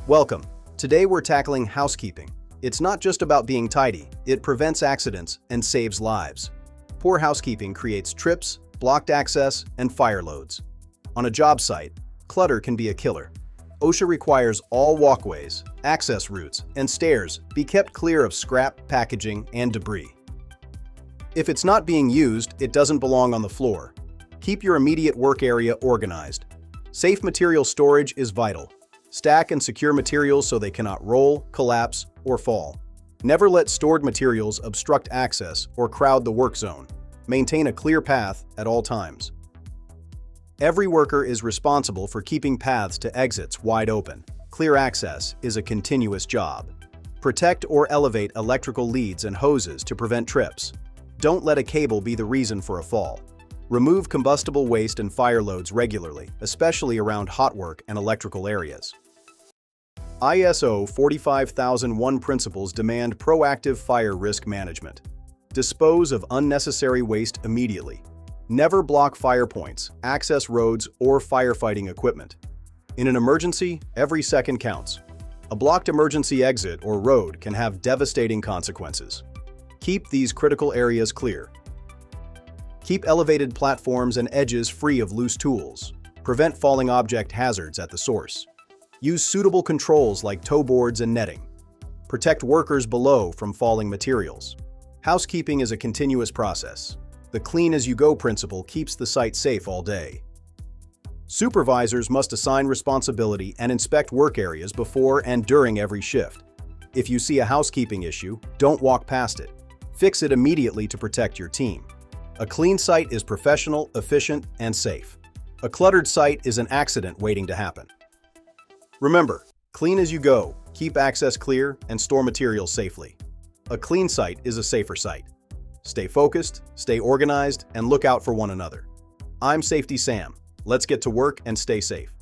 Welcome. Today we're tackling housekeeping. It's not just about being tidy, it prevents accidents and saves lives. Poor housekeeping creates trips, blocked access, and fire loads. On a job site, clutter can be a killer. OSHA requires all walkways, access routes, and stairs be kept clear of scrap, packaging, and debris. If it's not being used, it doesn't belong on the floor. Keep your immediate work area organized. Safe material storage is vital. Stack and secure materials so they cannot roll, collapse, or fall. Never let stored materials obstruct access or crowd the work zone. Maintain a clear path at all times. Every worker is responsible for keeping paths to exits wide open. Clear access is a continuous job. Protect or elevate electrical leads and hoses to prevent trips. Don't let a cable be the reason for a fall. Remove combustible waste and fire loads regularly, especially around hot work and electrical areas. ISO 45001 principles demand proactive fire risk management. Dispose of unnecessary waste immediately. Never block fire points, access roads, or firefighting equipment. In an emergency, every second counts. A blocked emergency exit or road can have devastating consequences. Keep these critical areas clear. Keep elevated platforms and edges free of loose tools. Prevent falling object hazards at the source. Use suitable controls like tow boards and netting. Protect workers below from falling materials. Housekeeping is a continuous process. The clean-as-you-go principle keeps the site safe all day. Supervisors must assign responsibility and inspect work areas before and during every shift. If you see a housekeeping issue, don't walk past it. Fix it immediately to protect your team. A clean site is professional, efficient, and safe. A cluttered site is an accident waiting to happen. Remember, clean as you go, keep access clear, and store materials safely. A clean site is a safer site. Stay focused, stay organized, and look out for one another. I'm Safety Sam. Let's get to work and stay safe.